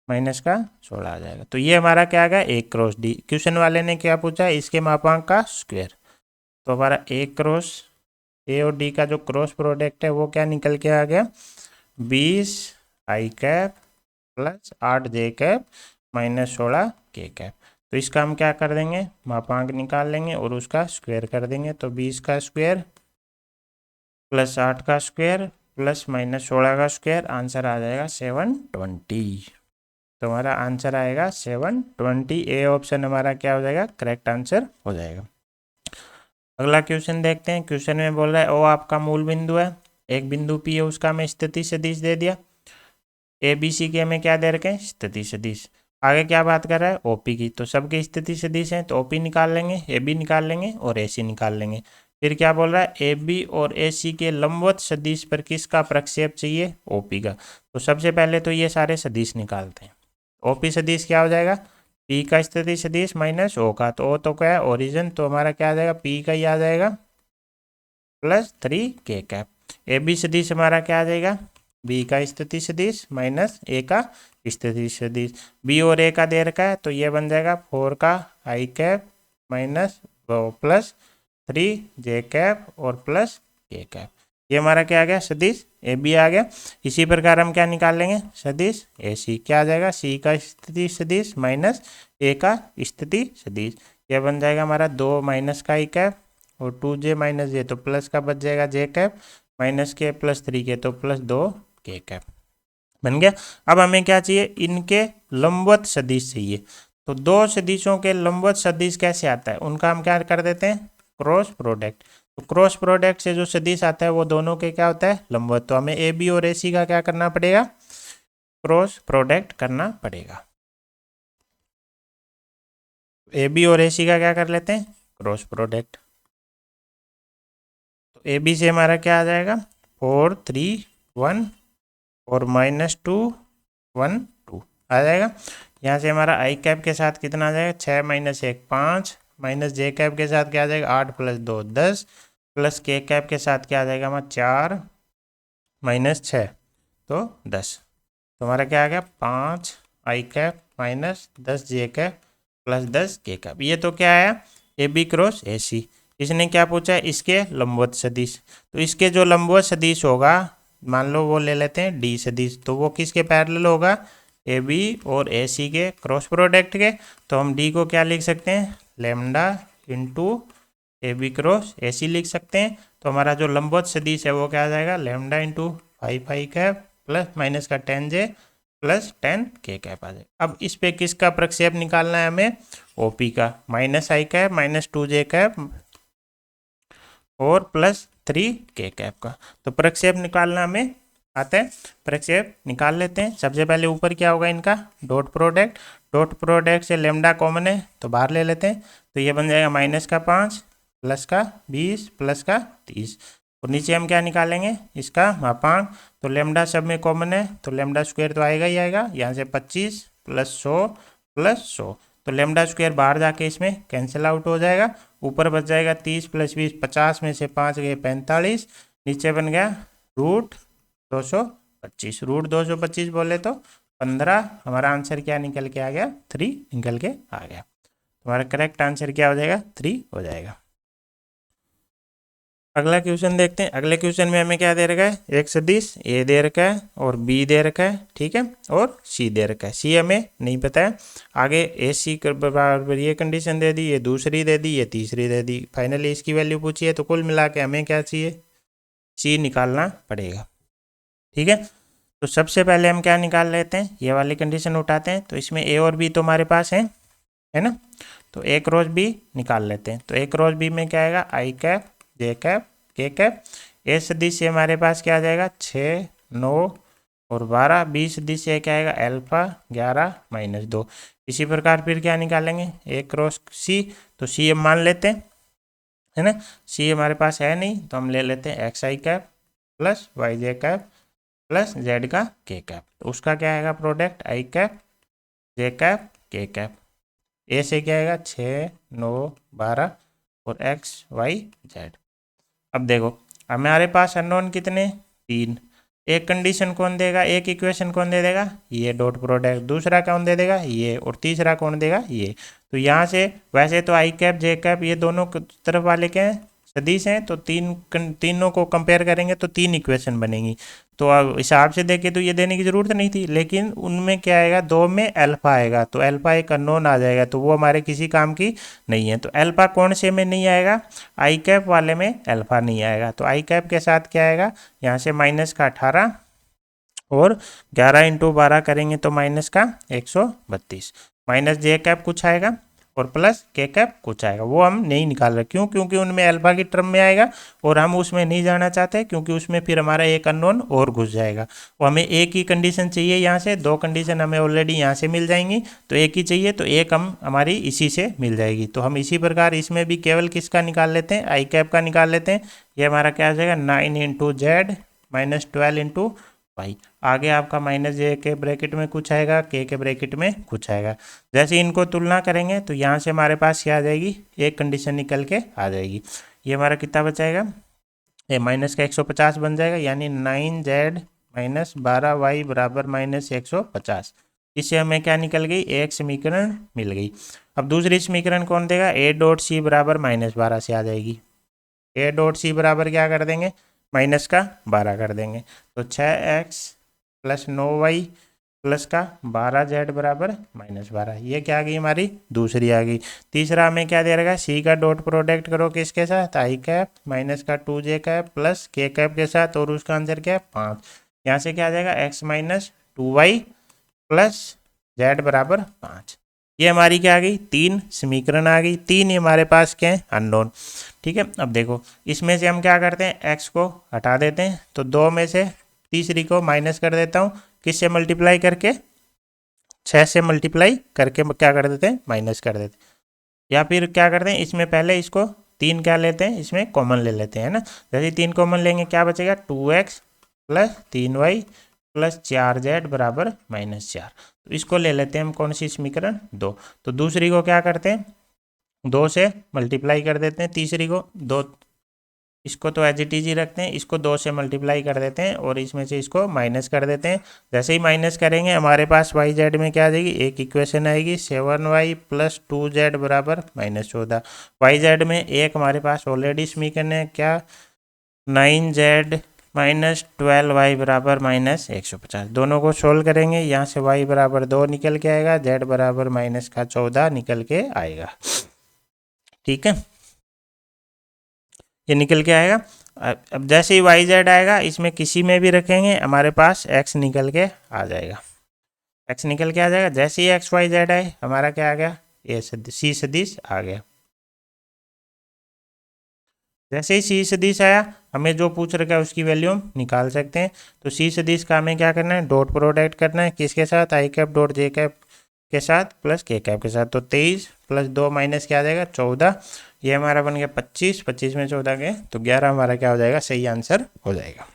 माइनस का 16 आ जाएगा। तो ये हमारा क्या आ गया ए क्रॉस डी। क्वेश्चन वाले ने क्या पूछा इसके मापांक का स्क्वायर, तो हमारा ए क्रॉस ए और डी का जो क्रॉस प्रोडक्ट है वो क्या निकल के आ गया 20 आई कैप प्लस 8 जे कैप माइनस 16 के कैप। तो इसका हम क्या कर देंगे मापांक निकाल लेंगे और उसका स्क्वायर कर देंगे, तो 20 का स्क्वायर प्लस 8 का स्क्वायर प्लस माइनस 16 का स्क्वायर, आंसर आ जाएगा 720। तो हमारा आंसर आएगा 720, ए ऑप्शन हमारा क्या हो जाएगा करेक्ट आंसर हो जाएगा। अगला क्वेश्चन देखते हैं। क्वेश्चन में बोल रहा है ओ आपका मूल बिंदु है, एक बिंदु पी है उसका हमें स्थिति सदिश दे दिया, ए बी सी के हमें क्या दे रखे हैं, स्थिति सदिश। आगे क्या बात कर रहा है, ओपी की, तो सबके स्थिति सदिश हैं, तो ओपी निकाल लेंगे, ए बी निकाल लेंगे और ए सी निकाल लेंगे। फिर क्या बोल रहा है, ए बी और ए सी के लंबवत सदिश पर किसका प्रक्षेप चाहिए, ओपी का। तो सबसे पहले तो ये सारे सदिश निकालते हैं। ओपी सदिश क्या हो जाएगा, पी का स्थिति सदिश माइनस ओ का, तो ओ तो क्या है ओरिजिन, तो हमारा क्या आ जाएगा, पी का ही आ जाएगा plus 3 k cap. A B सदिश हमारा क्या आ जाएगा, बी का स्थिति सदिश माइनस ए का स्थिति सदिश। बी और ए का दे रखा है, तो ये बन जाएगा 4 का i cap minus plus 3 j cap और प्लस k कैप। ये हमारा क्या आ गया, सदिश ए बी आ गया। इसी प्रकार हम क्या निकाल लेंगे, सदिश ए सी, क्या आ जाएगा, सी का स्थिति सदिश माइनस ए का स्थिति सदिश। यह बन जाएगा हमारा 2 माइनस का आई कैप और 2j माइनस जे, तो प्लस का बच जाएगा जे कैप माइनस के प्लस 3 के, तो प्लस 2 k कैप बन गया। अब हमें क्या चाहिए, इनके लंबवत सदिश चाहिए। तो दो सदिशों के लंबवत सदिश कैसे आता है, उनका हम क्या कर देते हैं, क्रॉस प्रोडक्ट। तो क्रॉस प्रोडक्ट से जो सदिश आता है वो दोनों के क्या होता है, लंबवत। तो हमें ए बी और ए सी का क्या करना पड़ेगा, क्रॉस प्रोडक्ट करना पड़ेगा। ए बी और ए सी का क्या कर लेते हैं, क्रॉस प्रोडक्ट। तो ए बी से हमारा क्या आ जाएगा, 4 3 1 और -2 1 2 आ जाएगा। यहाँ से हमारा आई कैप के साथ कितना आ जाएगा, 6 माइनस 1 5 माइनस जे कैप के साथ क्या आ जाएगा, 8 प्लस 2 10 प्लस के कैप के साथ क्या आ जाएगा हमारा 4 माइनस 6 तो 10। तो हमारा क्या आ गया, 5 आई कैप माइनस 10 जे कैप प्लस 10 के कैप। ये तो क्या आया, ए बी क्रॉस ए सी। इसने क्या पूछा है, इसके लंबवत सदिश। तो इसके जो लंबवत सदिश होगा, मान लो वो ले लेते हैं डी सदिश, तो वो किसके पैरेलल होगा, ए बी और ए सी के क्रॉस प्रोडक्ट के। तो हम डी को क्या लिख सकते हैं, lambda into a b cross a c लिख सकते हैं। तो हमारा जो लंबवत सदिश है वो क्या आ जाएगा, लेमडा इंटू 5 आई कैप प्लस माइनस का 10 जे प्लस 10 के कैप आ जाएगा। अब इस पे किसका प्रक्षेप निकालना है हमें, ओपी का, माइनस आई कैप माइनस 2 जे कैप और प्लस 3 के कैप का। तो प्रक्षेप निकालना हमें आता है, प्रक्षेप निकाल लेते हैं। सबसे पहले ऊपर क्या होगा इनका, डॉट प्रोडक्ट। डॉट प्रोडक्ट से लेमडा कॉमन है तो बाहर ले लेते हैं, तो ये बन जाएगा माइनस का 5 प्लस का 20 प्लस का 30। और नीचे हम क्या निकालेंगे, इसका मापांक। तो लेमडा सब में कॉमन है, तो लेमडा स्क्वायर तो आएगा ही आएगा। यहाँ से 25 प्लस 100 प्लस 100, तो लेमडा स्क्वायर बाहर जाके इसमें कैंसिल आउट हो जाएगा। ऊपर बच जाएगा 30 प्लस 20 50 में से 5 गए 45। नीचे बन गया रूट 225, रूट 225 बोले तो 15। हमारा आंसर क्या निकल के आ गया, 3 निकल के आ गया। हमारा करेक्ट आंसर क्या हो जाएगा, 3 हो जाएगा। अगला क्वेश्चन देखते हैं। अगले क्वेश्चन में हमें क्या दे रखा है, एक सदिश ए दे रखा है और बी दे रखा है, ठीक है, और सी दे रखा है। सी हमें नहीं पता है। आगे ए सी बराबर ये कंडीशन दे दी, ये दूसरी दे दी, ये तीसरी दे दी, फाइनली इसकी वैल्यू पूछी है। तो कुल मिला के हमें क्या चाहिए, सी निकालना पड़ेगा, ठीक है। तो सबसे पहले हम क्या निकाल लेते हैं, ये वाली कंडीशन उठाते हैं। तो इसमें ए और बी तो हमारे पास है ना, तो ए क्रॉस बी निकाल लेते हैं। तो ए क्रॉस बी में क्या आएगा, आई कैप जे कैप के कैप। ए सदिश से हमारे पास क्या आ जाएगा, 6 9 और 12। बी सदिश से क्या आएगा, अल्फा 11 माइनस 2। इसी प्रकार फिर क्या निकालेंगे, ए क्रॉस सी। तो सी हम मान लेते हैं, है ना। सी हमारे पास है नहीं, तो हम ले लेते हैं एक्स आई कैप प्लस वाई जे कैप प्लस जेड का के कैप। तो उसका क्या आएगा प्रोडक्ट, आई कैप जे कैप के कैप। ए से क्या आएगा, 6 9 12 और एक्स वाई जेड। अब देखो हमारे पास अननोन कितने, 3। एक कंडीशन कौन देगा, एक इक्वेशन कौन दे देगा, ये डॉट प्रोडक्ट। दूसरा कौन दे देगा, ये। और तीसरा कौन देगा, ये। तो यहाँ से वैसे तो आई कैप जे कैप ये दोनों तरफ वाले क्या हैं, सदिश हैं। तो तीनों को कंपेयर करेंगे तो 3 इक्वेशन बनेंगी। तो अब हिसाब से देखे तो ये देने की ज़रूरत नहीं थी, लेकिन उनमें क्या आएगा, 2 में अल्फा आएगा। तो अल्फा एक अननोन आ जाएगा, तो वो हमारे किसी काम की नहीं है। तो अल्फा कौन से में नहीं आएगा, आई कैप वाले में अल्फा नहीं आएगा। तो आई कैप के साथ क्या आएगा, यहाँ से माइनस का 18 और 11 × 12 करेंगे तो माइनस का 132। माइनस जे कैप कुछ आएगा, और प्लस के कैप कुछ आएगा, वो हम नहीं निकाल रहे। क्यों? क्योंकि उनमें अल्फा की टर्म में आएगा और हम उसमें नहीं जाना चाहते, क्योंकि उसमें फिर हमारा एक अननोन और घुस जाएगा। वो हमें एक ही कंडीशन चाहिए, यहाँ से दो कंडीशन हमें ऑलरेडी यहाँ से मिल जाएंगी, तो एक ही चाहिए, तो एक हम हमारी इसी से मिल जाएगी। तो हम इसी प्रकार इसमें भी केवल किसका निकाल लेते हैं, आई कैप का निकाल लेते हैं। ये हमारा क्या आ जाएगा, 9 into Z minus 12 into Y. आगे आपका माइनस जे के ब्रैकेट में कुछ आएगा, के ब्रैकेट में कुछ आएगा। जैसे इनको तुलना करेंगे तो यहाँ से हमारे पास क्या आ जाएगी, एक कंडीशन निकल के आ जाएगी। ये हमारा कितना बचाएगा, ये माइनस का 150 बन जाएगा, यानी 9z माइनस 12y बराबर माइनस 150। इससे हमें क्या निकल गई, एक समीकरण मिल गई। अब दूसरी समीकरण कौन देगा, a डॉट सी बराबर माइनस 12 से आ जाएगी। a डॉट सी बराबर क्या कर देंगे, माइनस का 12 कर देंगे, तो 6x प्लस 9y प्लस का 12z बराबर माइनस 12। ये क्या आ गई, हमारी दूसरी आ गई। तीसरा हमें क्या दे रहेगा, सी का डॉट प्रोडक्ट करो किसके साथ, आई कैप माइनस का 2j कैप प्लस के कैप के साथ, और उसका आंसर क्या है 5। यहाँ से क्या आ जाएगा, x minus 2y plus z बराबर 5। ये हमारी क्या आ गई, तीन समीकरण आ गई। तीन ही हमारे पास क्या है, अननोन। ठीक है, अब देखो इसमें से हम क्या करते हैं, x को हटा देते हैं, तो दो में से तीसरी को माइनस कर देता हूँ, किससे मल्टीप्लाई करके, 6 से मल्टीप्लाई करके क्या कर देते हैं, माइनस कर देते हैं। या फिर क्या करते हैं, इसमें पहले इसको तीन क्या लेते हैं, इसमें कॉमन ले लेते हैं ना। जैसे तीन कॉमन लेंगे क्या बचेगा, 2x plus 3y plus 4z बराबर माइनस 4। तो इसको ले लेते हैं हम, कौन सी समीकरण, 2। तो दूसरी को क्या करते हैं, 2 से मल्टीप्लाई कर देते हैं, तीसरी को 2, इसको तो एज इट इज ही रखते हैं, इसको 2 से मल्टीप्लाई कर देते हैं और इसमें से इसको माइनस कर देते हैं। जैसे ही माइनस करेंगे हमारे पास वाई जेड में क्या आ जाएगी, एक इक्वेशन आएगी 7y प्लस 2z बराबर माइनस 14। वाई जेड में एक हमारे पास ऑलरेडी समीकरण है, क्या, 9z माइनस 12y बराबर माइनस 150। दोनों को सोल्व करेंगे, यहाँ से y बराबर 2 निकल के आएगा, z बराबर माइनस का 14 निकल के आएगा। ठीक है, ये निकल के आएगा। अब जैसे ही वाई जेड आएगा, इसमें किसी में भी रखेंगे हमारे पास x निकल के आ जाएगा, x निकल के आ जाएगा। जैसे ही एक्स वाई जेड आए, हमारा क्या आ गया, ए सी सदिश आ गया। जैसे ही सी सदिश आया, हमें जो पूछ रखा है उसकी वैल्यू हम निकाल सकते हैं। तो सी सदिश का हमें क्या करना है, डॉट प्रोडक्ट करना है, किसके साथ, आई कैप डॉट जे कैप के साथ प्लस के कैप के साथ। तो 23 प्लस 2 माइनस क्या आ जाएगा, 14। ये हमारा बन गया 25, 25 में 14 गए तो 11 हमारा क्या हो जाएगा, सही आंसर हो जाएगा।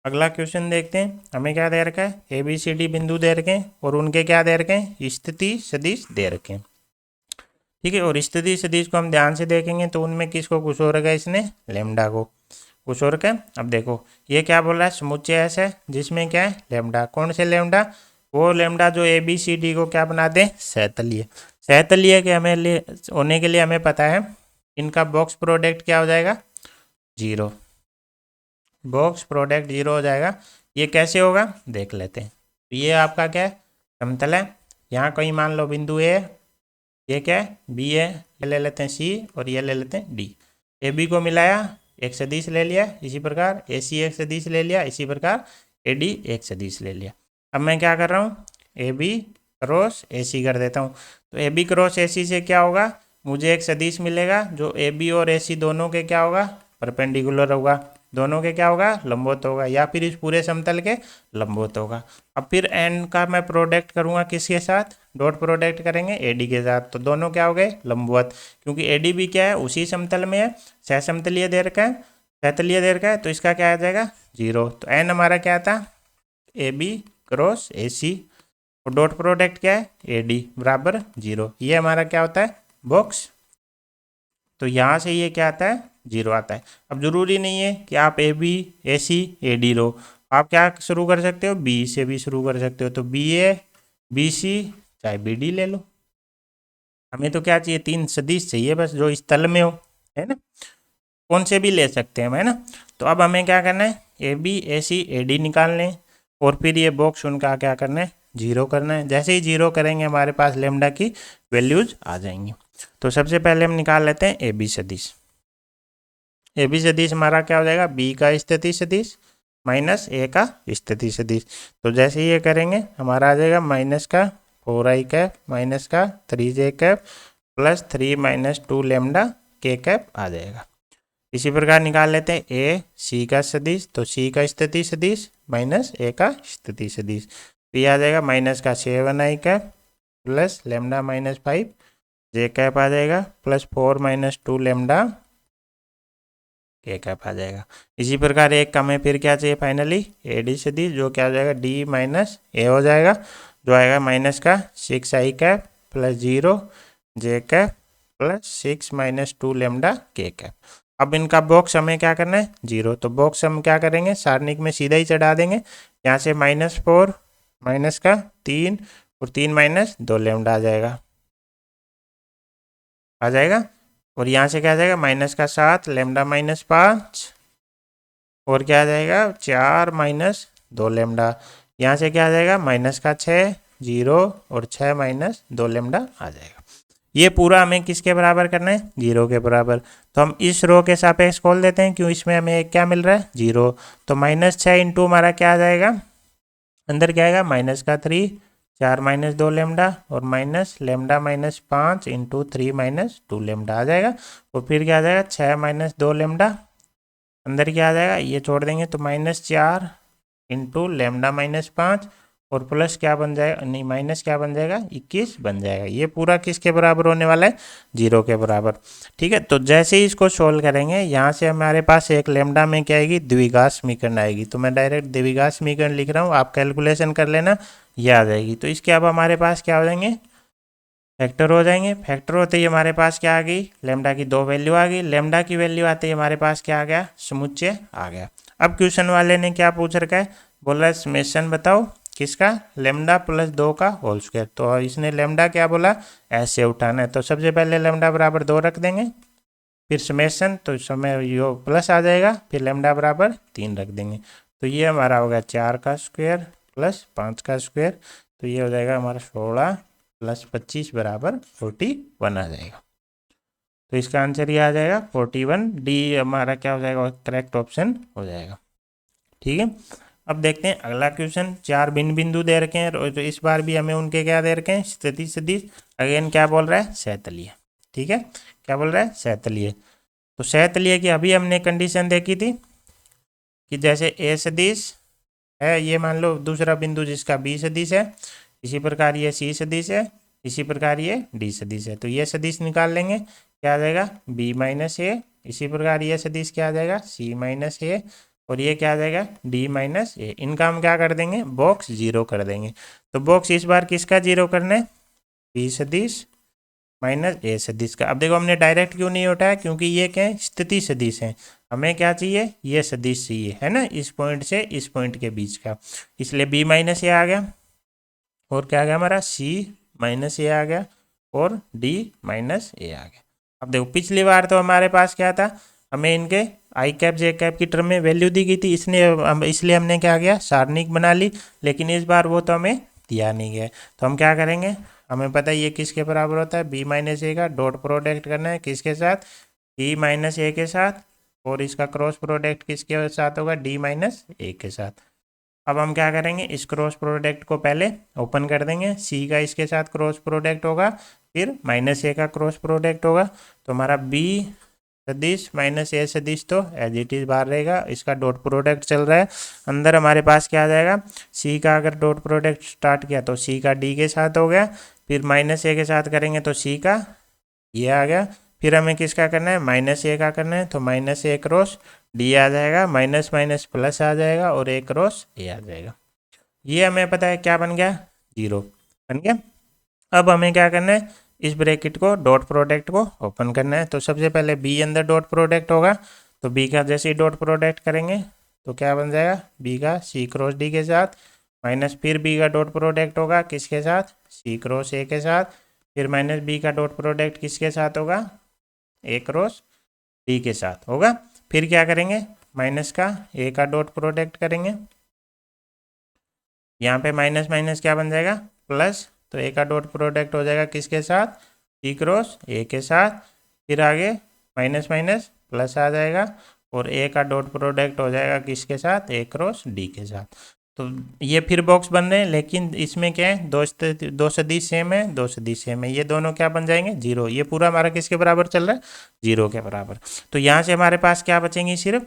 अगला क्वेश्चन देखते हैं, हमें क्या दे रखा है, ए बी सी डी बिंदु दे रखे हैं और उनके क्या दे रखे हैं, स्थिति सदिश दे रखे हैं। ठीक है, और स्थिति सदिश को हम ध्यान से देखेंगे तो उनमें किसको कुछ और रखा, इसने लेमडा को कुछ और का। अब देखो ये क्या बोल रहा है, समुच्चय ऐसा है जिसमें क्या है, लेमडा। कौन से लेमडा, वो लेमडा जो ए बी सी डी को क्या बना दे, सहतलीय। सहतलीय के हमें होने के लिए हमें पता है इनका बॉक्स प्रोडक्ट क्या हो जाएगा, 0। बॉक्स प्रोडक्ट 0 हो जाएगा। ये कैसे होगा देख लेते हैं। तो ये आपका क्या है, समतल है। यहाँ कहीं मान लो बिंदु ए, ये क्या है, बी है, ये ले लेते हैं सी और ये ले लेते हैं डी। ए बी को मिलाया, एक सदिश ले लिया, इसी प्रकार ए सी एक सदिश ले लिया, इसी प्रकार ए डी एक सदिश ले लिया। अब मैं क्या कर रहा हूँ, ए बी क्रॉस ए सी कर देता हूँ। तो ए बी क्रॉस ए सी से क्या होगा, मुझे एक सदिश मिलेगा जो ए बी और ए सी दोनों के क्या होगा, परपेंडिकुलर होगा, दोनों के क्या होगा, लंबवत होगा, या फिर इस पूरे समतल के लंबवत होगा। अब फिर एन का मैं प्रोडक्ट करूंगा किसके साथ, डॉट प्रोडक्ट करेंगे एडी के साथ, तो दोनों क्या हो गए, लंबवत। क्योंकि एडी भी क्या है, उसी समतल में है, सहसमतलीय दे रखा है, सहतलीय दे रखा है, तो इसका क्या आ जाएगा, 0। तो एन हमारा क्या था, ए बी क्रॉस ए सी, और डॉट प्रोडक्ट क्या है, ए डी बराबर 0। ये हमारा क्या होता है, बॉक्स। तो यहाँ से ये क्या आता है, 0 आता है। अब जरूरी नहीं है कि आप A B A C A D लो, आप क्या शुरू कर सकते हो, बी से भी शुरू कर सकते हो। तो बी ए बी सी चाहे बी डी ले लो। हमें तो क्या चाहिए, तीन सदिश चाहिए बस, जो इस तल में हो, है ना। कौन से भी ले सकते हैं, है ना। तो अब हमें क्या करना है, A B A C A D निकालने हैं और फिर ये बॉक्स उनका क्या करना है, 0 करना है। जैसे ही 0 करेंगे हमारे पास लेमडा की वैल्यूज आ जाएंगी। तो सबसे पहले हम निकाल लेते हैं ए बी सदिश। ए बी सदिश हमारा क्या हो जाएगा, बी का स्थिति सदिश माइनस ए का स्थिति सदिश। तो जैसे ये करेंगे हमारा आ जाएगा माइनस का 4i कैप माइनस का 3j cap plus 3 minus 2 lambda के कैप आ जाएगा। इसी प्रकार निकाल लेते हैं ए सी का सदिश, तो सी का स्थिति सदिश माइनस ए का स्थिति सदिश, तो ये आ जाएगा माइनस का 7i cap plus lambda minus 5 जे कैप आ जाएगा प्लस 4 माइनस 2 लेमडा के कैप आ जाएगा। इसी प्रकार एक का हमें फिर क्या चाहिए फाइनली ए डी सदिश, जो क्या हो जाएगा डी माइनस ए हो जाएगा, जो आएगा माइनस का 6i कैप प्लस 0 जे कैप प्लस 6 माइनस 2 लेमडा के कैप। अब इनका बॉक्स हमें क्या करना है 0, तो बॉक्स हम क्या करेंगे सारणिक में सीधा ही चढ़ा देंगे। यहाँ से -4 माइनस का 3 और 3 माइनस 2 लेमडा आ जाएगा और यहाँ से क्या आ जाएगा माइनस का 7 लेमडा माइनस 5 और क्या आ जाएगा 4 माइनस 2 लेमडा। यहाँ से क्या आ जाएगा माइनस का 6 0 और 6 माइनस 2 लेमडा आ जाएगा। ये पूरा हमें किसके बराबर करना है 0 के बराबर, तो हम इस रो के सापेक्ष खोल देते हैं, क्यों इसमें हमें क्या मिल रहा है 0, तो -6 इंटू हमारा क्या आ जाएगा अंदर क्या आएगा माइनस का 3 4 माइनस 2 लेमडा और minus lambda minus 5 into 3 minus 2 lambda आ जाएगा। और फिर क्या आ जाएगा 6 माइनस 2 लेमडा अंदर क्या आ जाएगा ये छोड़ देंगे तो -4 इंटू लेमडा माइनस 5 और प्लस क्या बन जाएगा नहीं माइनस क्या बन जाएगा 21 बन जाएगा। ये पूरा किसके बराबर होने वाला है 0 के बराबर। ठीक है, तो जैसे ही इसको सोल्व करेंगे यहाँ से हमारे पास एक लेमडा में क्या आएगी द्विघात समीकरण आएगी, तो मैं डायरेक्ट द्विघात समीकरण लिख रहा हूँ, आप कैलकुलेशन कर लेना, ये आ जाएगी। तो इसके अब हमारे पास क्या हो जाएंगे फैक्टर हो जाएंगे। फैक्टर होते ही हमारे पास क्या आ गई लेमडा की 2 वैल्यू आ गई, लेमडा की वैल्यू आते ही हमारे पास क्या आ गया समुच्चय आ गया। अब क्वेश्चन वाले ने क्या पूछ रखा है बोल रहा है समेशन बताओ किसका लेमडा प्लस 2 का होल स्क्वायर, तो इसने लेमडा क्या बोला ऐसे उठाना है, तो सबसे पहले लेमडा बराबर 2 रख देंगे, फिर समेशन तो समय यो प्लस आ जाएगा, फिर लेमडा बराबर 3 रख देंगे, तो ये हमारा हो गया 4 का स्क्वायर प्लस 5 का स्क्वायर, तो ये हो जाएगा हमारा 16 प्लस 25 बराबर 41 आ जाएगा। तो इसका आंसर ये आ जाएगा 41, डी हमारा क्या हो जाएगा करेक्ट ऑप्शन हो जाएगा। ठीक है, अब देखते हैं अगला क्वेश्चन। 4 भिन्न बिंदु दे रखे हैं, तो इस बार भी हमें उनके क्या दे रखे हैं स्थिति सदिश, अगेन क्या बोल रहा है सहतलीय। ठीक है, क्या बोल रहा है सहतलीय, तो सहतलीय की अभी हमने कंडीशन देखी थी कि जैसे ए सदिश है, ये मान लो दूसरा बिंदु जिसका बी सदिश है, इसी प्रकार ये सी सदिश है, इसी प्रकार ये डी सदिश है, तो ये सदिश निकाल लेंगे क्या आ जाएगा बी माइनस ए, इसी प्रकार ये सदिश क्या आ जाएगा सी माइनस ए और ये क्या आ जाएगा डी माइनस ए। इनका हम क्या कर देंगे बॉक्स 0 कर देंगे, तो बॉक्स इस बार किसका 0 करना है बी सदिश माइनस ए सदिश का। अब देखो हमने डायरेक्ट क्यों नहीं उठाया, क्योंकि ये क्या है स्थिति सदिश है, हमें क्या चाहिए ये सदिश चाहिए है ना, इस पॉइंट से इस पॉइंट के बीच का, इसलिए बी माइनस ए आ गया और क्या आ गया हमारा सी माइनस ए आ गया और डी माइनस ए आ गया। अब देखो पिछली बार तो हमारे पास क्या था हमें इनके आई कैप जे कैप की टर्म में वैल्यू दी गई थी, इसलिए हमने क्या किया सारणिक बना ली, लेकिन इस बार वो तो हमें दिया नहीं गया, तो हम क्या करेंगे हमें पता है ये किसके बराबर होता है बी माइनस ए का डॉट प्रोडक्ट करना है किसके साथ डी माइनस ए के साथ, और इसका क्रॉस प्रोडक्ट किसके साथ होगा डी माइनस ए के साथ। अब हम क्या करेंगे इस क्रॉस प्रोडक्ट को पहले ओपन कर देंगे, सी का इसके साथ क्रॉस प्रोडक्ट होगा, फिर माइनस ए का क्रॉस प्रोडक्ट होगा, तो हमारा बी सदिश माइनस ए सदिश तो एज इट इज बाहर रहेगा, इसका डॉट प्रोडक्ट चल रहा है, अंदर हमारे पास क्या आ जाएगा सी का अगर डॉट प्रोडक्ट स्टार्ट किया तो सी का डी के साथ हो गया, फिर माइनस ए के साथ करेंगे तो सी का ये आ गया, फिर हमें किसका करना है माइनस ए का करना है, तो माइनस ए क्रॉस डी आ जाएगा, माइनस माइनस प्लस आ जाएगा और ए क्रॉस ए आ जाएगा। ये हमें पता है क्या बन गया 0 बन गया। अब हमें क्या करना है इस ब्रैकेट को डॉट प्रोडक्ट को ओपन करना है, तो सबसे पहले बी अंदर डॉट प्रोडक्ट होगा, तो बी का जैसे ही डॉट प्रोडक्ट करेंगे तो क्या बन जाएगा बी का सी क्रॉस डी के साथ, माइनस फिर बी का डॉट प्रोडक्ट होगा किसके साथ सी क्रॉस ए के साथ, फिर माइनस बी का डॉट प्रोडक्ट किसके साथ होगा ए क्रॉस डी के साथ होगा, फिर क्या करेंगे माइनस का ए का डॉट प्रोडक्ट करेंगे, यहाँ पे माइनस माइनस क्या बन जाएगा प्लस, तो ए का डॉट प्रोडक्ट हो जाएगा किसके साथ सी क्रॉस ए के साथ, फिर आगे माइनस माइनस प्लस आ जाएगा और ए का डॉट प्रोडक्ट हो जाएगा किसके साथ ए क्रॉस डी के साथ, तो ये फिर बॉक्स बन रहे हैं, लेकिन इसमें क्या है, दो सदिश सेम है, दो सदिश सेम है, ये दोनों क्या बन जाएंगे, जीरो। ये पूरा हमारा किसके बराबर चल रहा है, जीरो के बराबर। तो यहाँ से हमारे पास क्या बचेंगी, सिर्फ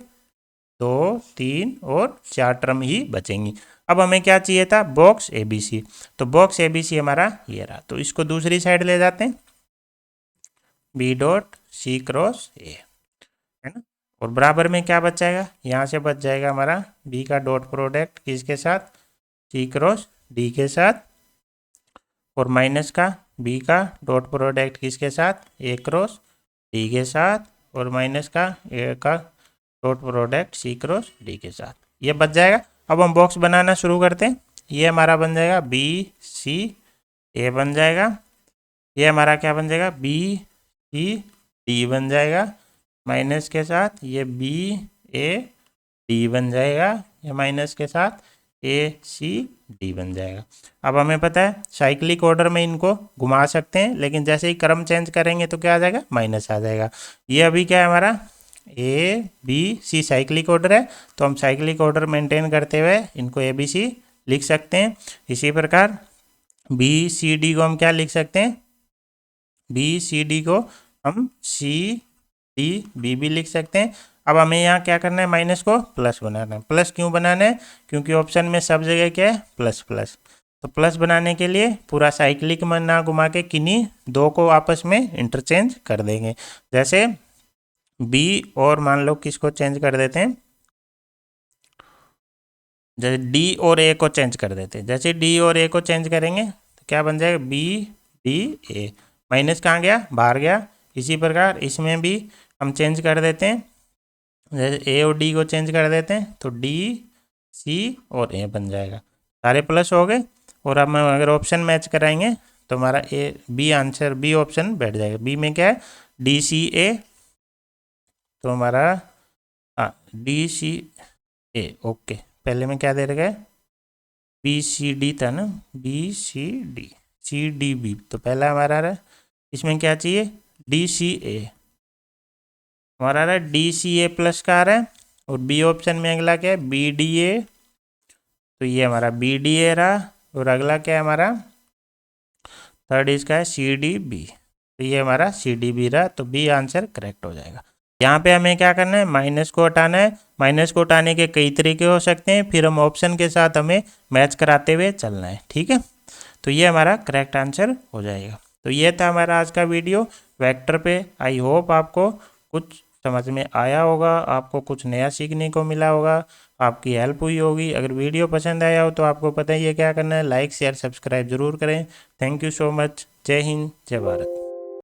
2, 3 और 4 टर्म ही बचेंगी। अब हमें क्या चाहिए था, बॉक्स ABC। तो बॉक्स ABC हमारा ये रहा, तो इसको दूसरी साइड ले जाते हैं, B dot C cross A, है ना। और बराबर में क्या बच जाएगा, यहाँ से बच जाएगा हमारा B का डॉट प्रोडक्ट किसके साथ, C क्रॉस D के साथ, और माइनस का B का डॉट प्रोडक्ट किसके साथ, A क्रॉस D के साथ, और माइनस का A का dot product C cross D के साथ, ये बच जाएगा। अब हम बॉक्स बनाना शुरू करते हैं। ये हमारा बन जाएगा BCA बन जाएगा, ये हमारा क्या बन जाएगा, BCD बन जाएगा, माइनस के साथ ये BAD बन जाएगा, ये माइनस के साथ ACD बन जाएगा। अब हमें पता है साइक्लिक ऑर्डर में इनको घुमा सकते हैं, लेकिन जैसे ही क्रम चेंज करेंगे तो क्या आ जाएगा, माइनस आ जाएगा। ये अभी क्या है हमारा ABC साइक्लिक ऑर्डर है, तो हम साइक्लिक ऑर्डर मेंटेन करते हुए इनको ABC लिख सकते हैं। इसी प्रकार BCD को हम क्या लिख सकते हैं, BCD को हम CDB भी लिख सकते हैं। अब हमें यहाँ क्या करना है, माइनस को प्लस बनाना है। प्लस क्यों बनाना है, क्योंकि ऑप्शन में सब जगह क्या है, प्लस प्लस। तो प्लस बनाने के लिए पूरा साइक्लिक में ना घुमा के किन्हीं दो को आपस में इंटरचेंज कर देंगे। जैसे B और मान लो किसको चेंज कर देते हैं, जैसे D और A को चेंज कर देते हैं। जैसे D और A को चेंज करेंगे तो क्या बन जाएगा, BDA, माइनस कहाँ गया, बाहर गया। इसी प्रकार इसमें भी हम चेंज कर देते हैं, जैसे A और D को चेंज कर देते हैं तो DC और A बन जाएगा, सारे प्लस हो गए। और अब हम अगर ऑप्शन मैच कराएंगे तो हमारा B आंसर, B ऑप्शन बैठ जाएगा। B में क्या है, DCA, तो हमारा DCA ओके। पहले में क्या दे रखा है, BCD था ना, BCD, CDB, तो पहला हमारा रहा, इसमें क्या चाहिए, DCA, हमारा आ रहा है DCA प्लस का आ रहा है। और B ऑप्शन में अगला क्या है, BDA, तो ये हमारा BDA रहा। और अगला क्या है हमारा, थर्ड इसका है CDB, तो ये हमारा CDB रहा। तो B आंसर करेक्ट हो जाएगा। यहाँ पे हमें क्या करना है, माइनस को हटाना है। माइनस को हटाने के कई तरीके हो सकते हैं, फिर हम ऑप्शन के साथ हमें मैच कराते हुए चलना है, ठीक है। तो ये हमारा करेक्ट आंसर हो जाएगा। तो ये था हमारा आज का वीडियो वेक्टर पे। आई होप आपको कुछ समझ में आया होगा, आपको कुछ नया सीखने को मिला होगा, आपकी हेल्प हुई होगी। अगर वीडियो पसंद आया हो तो आपको पता ही है क्या करना है, लाइक शेयर सब्सक्राइब जरूर करें। Thank you so much. जय हिंद, जय भारत।